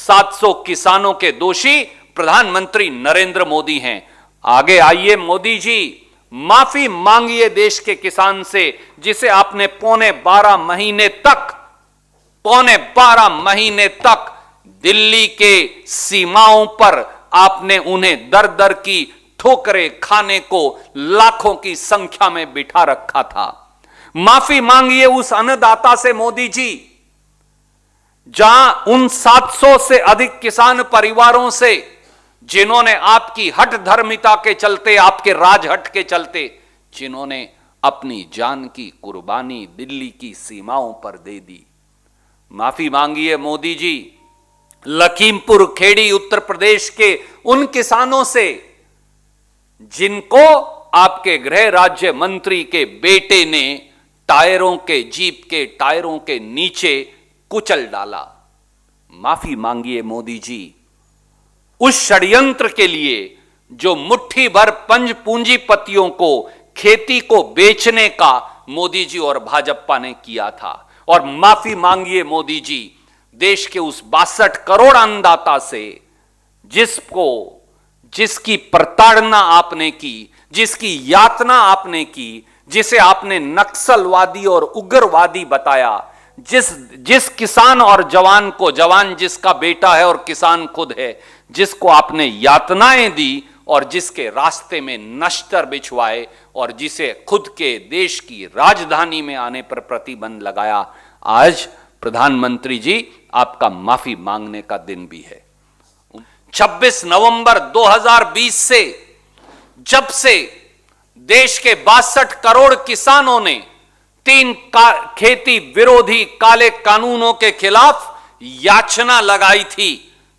700 किसानों के दोषी प्रधानमंत्री नरेंद्र मोदी हैं। आगे आइए मोदी जी, माफी मांगिए देश के किसान से, जिसे आपने पौने 12 महीने तक दिल्ली के सीमाओं पर आपने उन्हें दर दर की ठोकरें खाने को लाखों की संख्या में बिठा रखा था। माफी मांगिए उस अन्नदाता से मोदी जी, जहां उन 700 से अधिक किसान परिवारों से जिन्होंने आपकी हठ धर्मिता के चलते, आपके राजहट के चलते, जिन्होंने अपनी जान की कुर्बानी दिल्ली की सीमाओं पर दे दी। माफी मांगिए मोदी जी लखीमपुर खेड़ी उत्तर प्रदेश के उन किसानों से जिनको आपके गृह राज्य मंत्री के बेटे ने जीप के टायरों के नीचे कुचल डाला। माफी मांगिए मोदी जी उस षड्यंत्र के लिए जो मुट्ठी भर पंज पूंजीपतियों को खेती को बेचने का मोदी जी और भाजपा ने किया था। और माफी मांगिए मोदी जी देश के उस 62 करोड़ अन्नदाता से जिसकी प्रताड़ना आपने की, जिसकी यातना आपने की, जिसे आपने नक्सलवादी और उग्रवादी बताया, जिस किसान और जवान जिसका बेटा है और किसान खुद है, जिसको आपने यातनाएं दी और जिसके रास्ते में नश्तर बिछवाए और जिसे खुद के देश की राजधानी में आने पर प्रतिबंध लगाया। आज प्रधानमंत्री जी आपका माफी मांगने का दिन भी है। 26 नवंबर 2020 से जब से देश के 62 करोड़ किसानों ने 3 खेती विरोधी काले कानूनों के खिलाफ याचना लगाई थी,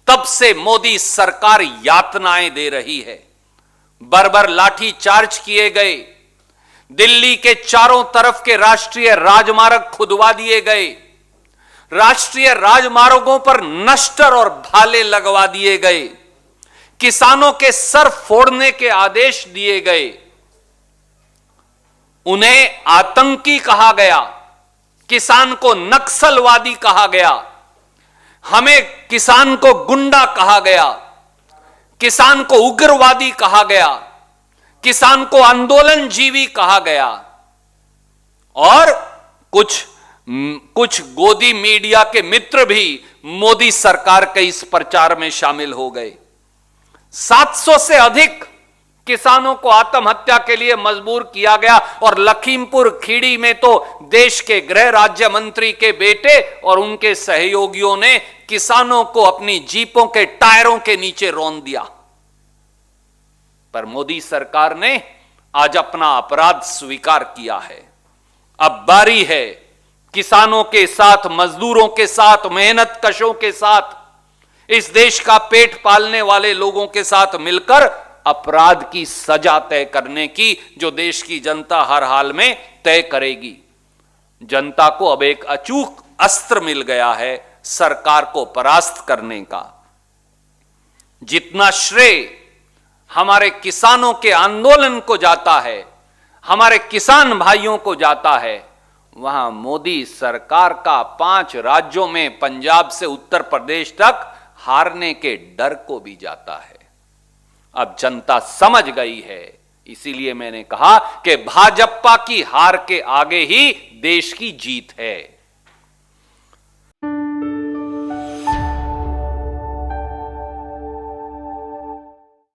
तब से मोदी सरकार यातनाएं दे रही है। बर्बर लाठी चार्ज किए गए, दिल्ली के चारों तरफ के राष्ट्रीय राजमार्ग खुदवा दिए गए, राष्ट्रीय राजमार्गों पर नश्तर और भाले लगवा दिए गए, किसानों के सर फोड़ने के आदेश दिए गए, उन्हें आतंकी कहा गया, किसान को नक्सलवादी कहा गया, हमें किसान को गुंडा कहा गया, किसान को उग्रवादी कहा गया, किसान को आंदोलनजीवी कहा गया। और कुछ गोदी मीडिया के मित्र भी मोदी सरकार के इस प्रचार में शामिल हो गए। 700 से अधिक किसानों को आत्महत्या के लिए मजबूर किया गया और लखीमपुर खीरी में तो देश के गृह राज्य मंत्री के बेटे और उनके सहयोगियों ने किसानों को अपनी जीपों के टायरों के नीचे रौंद दिया। पर मोदी सरकार ने आज अपना अपराध स्वीकार किया है। अब बारी है किसानों के साथ, मजदूरों के साथ, मेहनत कशों के साथ, इस देश का पेट पालने वाले लोगों के साथ मिलकर अपराध की सजा तय करने की, जो देश की जनता हर हाल में तय करेगी। जनता को अब एक अचूक अस्त्र मिल गया है सरकार को परास्त करने का। जितना श्रेय हमारे किसानों के आंदोलन को जाता है, हमारे किसान भाइयों को जाता है, वहां मोदी सरकार का 5 राज्यों में पंजाब से उत्तर प्रदेश तक हारने के डर को भी जाता है। अब जनता समझ गई है, इसीलिए मैंने कहा कि भाजपा की हार के आगे ही देश की जीत है।